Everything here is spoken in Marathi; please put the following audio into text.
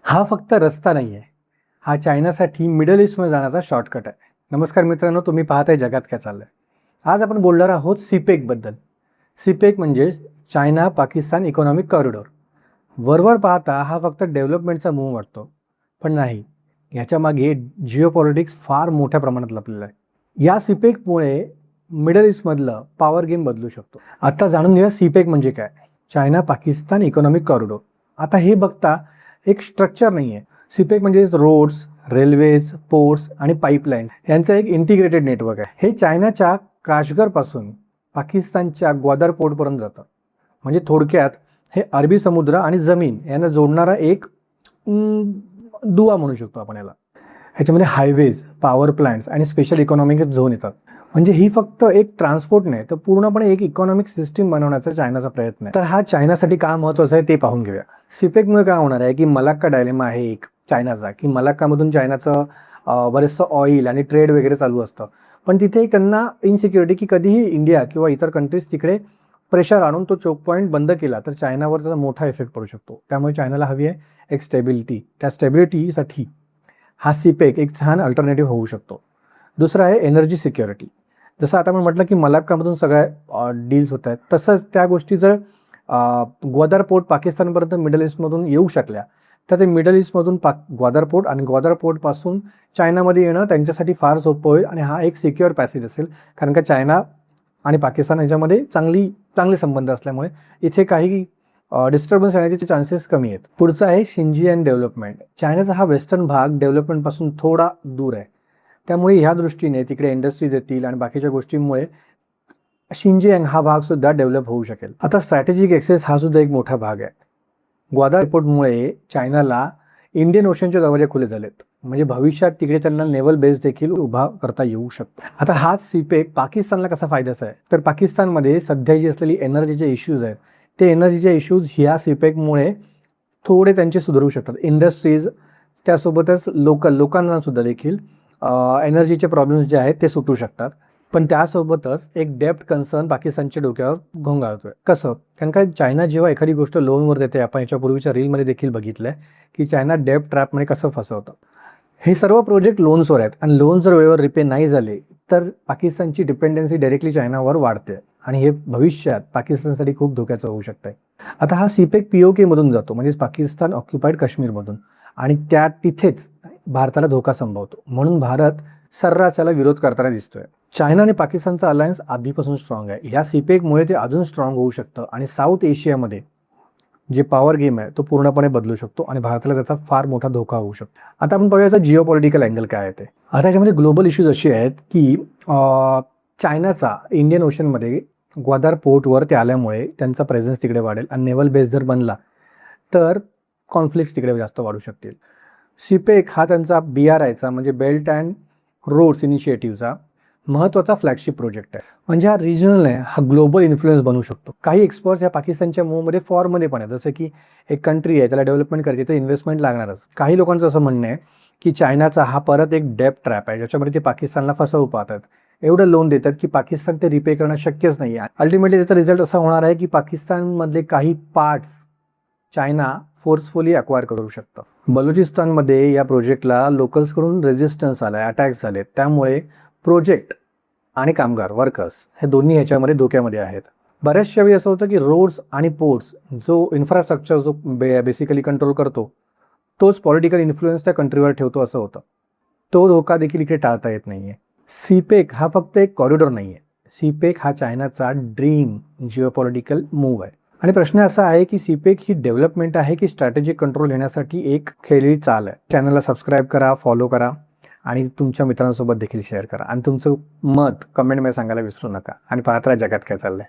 हा फक्त रस्ता नाही आहे. हा चायनासाठी मिडल ईस्टमध्ये जाण्याचा शॉर्टकट आहे. नमस्कार मित्रांनो, तुम्ही पाहत आहे जगात काय चाललंय. आज आपण बोलणार आहोत सीपेकबद्दल. सीपेक म्हणजे चायना पाकिस्तान इकॉनॉमिक कॉरिडॉर. वरवर पाहता हा फक्त डेव्हलपमेंटचा मूव्ह वाटतो, पण नाही. याच्या मागे जिओपॉलिटिक्स फार मोठ्या प्रमाणात लपलेलं आहे. या सीपेकमुळे मिडल ईस्टमधलं पॉवर गेम बदलू शकतो. आता जाणून घेऊया सीपेक म्हणजे काय. China Pakistan economic corridor. आता हे बघता एक स्ट्रक्चर नाही आहे. सीपेक म्हणजे रोड्स, रेल्वेज, पोर्ट्स आणि पाईपलाईन्स यांचं एक इंटिग्रेटेड नेटवर्क आहे. हे चायनाच्या काश्गरपासून पाकिस्तानच्या ग्वादर पोर्टपर्यंत जातं. म्हणजे थोडक्यात हे अरबी समुद्र आणि जमीन यांना जोडणारा एक दुवा म्हणू शकतो आपण याला. ह्याच्यामध्ये हायवेज, पॉवर प्लांट्स आणि स्पेशल इकॉनॉमिक झोन येतात. म्हणजे ही फक्त एक ट्रान्सपोर्ट नाही, तर पूर्णपणे एक इकॉनॉमिक सिस्टीम बनवण्याचा चायनाचा प्रयत्न आहे. तर हा चायनासाठी का महत्त्वाचा आहे ते पाहून घेऊया. सीपेकमुळे काय होणार आहे की मलाक्का डायलेमा आहे एक चायनाचा, की मलाक्कामधून चायनाचं बरेचसं ऑइल आणि ट्रेड वगैरे चालू असतं. पण तिथे त्यांना इनसिक्युरिटी की कधीही इंडिया किंवा इतर कंट्रीज तिकडे प्रेशर आणून तो चोक पॉईंट बंद केला तर चायनावर त्याचा मोठा इफेक्ट पडू शकतो. त्यामुळे चायनाला हवी आहे एक स्टेबिलिटी. त्या स्टेबिलिटीसाठी हा सीपेक एक छान अल्टरनेटिव्ह होऊ शकतो. दुसरं आहे एनर्जी सिक्युरिटी. जसं आता आपण म्हटलं की मलाक्कामधून सगळ्या डील्स होत आहेत, तसंच त्या गोष्टी जर ग्वादर पोर्ट पाकिस्तानपर्यंत मिडल ईस्टमधून येऊ शकल्या तर ते मिडल ईस्टमधून ग्वादर पोर्ट आणि ग्वादर पोर्टपासून चायनामध्ये येणं त्यांच्यासाठी फार सोपं होईल. आणि हा एक सिक्युअर पॅसेज असेल, कारण का चायना आणि पाकिस्तान यांच्यामध्ये चांगले संबंध असल्यामुळे इथे काही डिस्टर्बन्स येण्याचे चान्सेस कमी आहेत. पुढचं आहे शिंजियान डेव्हलपमेंट. चायनाचा हा वेस्टर्न भाग डेव्हलपमेंटपासून थोडा दूर आहे. त्यामुळे ह्या दृष्टीने तिकडे इंडस्ट्रीज येतील आणि बाकीच्या गोष्टींमुळे शिंजियांग हा भाग सुद्धा डेव्हलप होऊ शकेल. आता स्ट्रॅटेजिक एक्सेस हा सुद्धा एक मोठा भाग आहे. ग्वादर पोर्टमुळे चायनाला इंडियन ओशनचे दरवाजे खुले झालेत. म्हणजे भविष्यात तिकडे त्यांना नेव्हल बेस देखील उभा करता येऊ शकतो. आता हाच सीपेक पाकिस्तानला कसा फायद्याचा आहे, तर पाकिस्तानमध्ये सध्या जी असलेली एनर्जीचे इश्यूज आहेत, ते एनर्जीचे इश्यूज ह्या सीपेकमुळे थोडे त्यांचे सुधारू शकतात. इंडस्ट्रीज त्यासोबतच लोकांना सुद्धा देखील एनर्जीचे प्रॉब्लेम्स जे आहेत ते सुटू शकतात. पण त्यासोबतच एक डेप्ट कन्सर्न पाकिस्तानच्या डोक्यावर घोंगाळतोय. कसं? कारण का चायना जेव्हा एखादी गोष्ट लोनवर देते, आपण याच्यापूर्वीच्या रीलमध्ये देखील बघितलंय की चायना डेप्ट ट्रॅपमध्ये कसं फसवतं. हे सर्व प्रोजेक्ट लोन्सवर आहेत आणि लोन जर वेळेवर रिपे नाही झाले तर पाकिस्तानची डिपेंडन्सी डायरेक्टली चायनावर वाढते आणि हे भविष्यात पाकिस्तानसाठी खूप धोक्याचं होऊ शकतं. आता हा सीपेक POK मधून जातो, म्हणजेच पाकिस्तान ऑक्युपाईड काश्मीरमधून, आणि तिथेच भारताला धोका संभवतो. म्हणून भारत सर्रास याला विरोध करताना दिसतोय. चायना आणि पाकिस्तानचा अलायन्स आधीपासून स्ट्रॉंग आहे. ह्या सीपेकमुळे ते अजून स्ट्रॉंग होऊ शकतं आणि साऊथ एशियामध्ये जे पॉवर गेम आहे तो पूर्णपणे बदलू शकतो आणि भारताला त्याचा फार मोठा धोका होऊ शकतो. आता आपण बघूया याचा जिओपॉलिटिकल अँगल काय आहे ते. आता याच्यामध्ये ग्लोबल इश्यूज असे आहेत की चायनाचा इंडियन ओशनमध्ये ग्वादर पोर्टवर ते आल्यामुळे त्यांचा प्रेझेन्स तिकडे वाढेल आणि नेव्हल बेस जर बनला तर कॉन्फ्लिक्ट्स तिकडे जास्त वाढू शकतील. सीपेक हा त्यांचा BRIचा म्हणजे बेल्ट अँड रोड्स इनिशिएटिव्हचा महत्त्वाचा फ्लॅगशिप प्रोजेक्ट आहे. म्हणजे हा रिजनल आहे, हा ग्लोबल इन्फ्लुएन्स बनू शकतो. काही एक्सपर्ट्स या पाकिस्तानच्या मूवमध्ये फॉर्ममध्ये पण आहे, जसं की एक कंट्री आहे त्याला डेव्हलपमेंट करायची तर इन्व्हेस्टमेंट लागणारच. काही लोकांचं असं म्हणणं आहे की चायनाचा हा परत एक डेप्ट ट्रॅप आहे, ज्याच्यामध्ये ते पाकिस्तानला फसवू पाहतात. एवढं लोन देतात की पाकिस्तान ते रिपे करणं शक्यच नाही आहे. अल्टिमेटली त्याचा रिझल्ट असा होणार आहे की पाकिस्तानमधले काही पार्ट्स चायना फोर्सफुली अक्वायर करू शकतं. बलुचिस्तानमध्ये या प्रोजेक्टला लोकल्सकडून रेजिस्टन्स आला आहे, अटॅक्स झाले. त्यामुळे प्रोजेक्ट आणि कामगार वर्कर्स हे दोन्ही ह्याच्यामध्ये धोक्यामध्ये आहेत. बऱ्याचशा वेळी असं होतं की रोड्स आणि पोर्ट्स जो इन्फ्रास्ट्रक्चर जो बेसिकली कंट्रोल करतो तोच पॉलिटिकल इन्फ्लुएन्स त्या कंट्रीवर ठेवतो असं होतं. तो धोका देखील इकडे टाळता येत नाही आहे. सीपेक हा फक्त एक कॉरिडॉर नाही आहे. सीपेक हा चायनाचा ड्रीम जिओपॉलिटिकल मूव्ह आहे. आणि प्रश्न असा आहे की सीपेक ही डेव्हलपमेंट आहे की स्ट्रॅटेजिक कंट्रोल घेण्यासाठी एक खेळलेली चाल आहे. चॅनलला सबस्क्राईब करा, फॉलो करा आणि तुमच्या मित्रांसोबत देखील शेअर करा आणि तुमचं मत कमेंटमध्ये सांगायला विसरू नका. आणि पाहत राहा जगात काय चाललंय.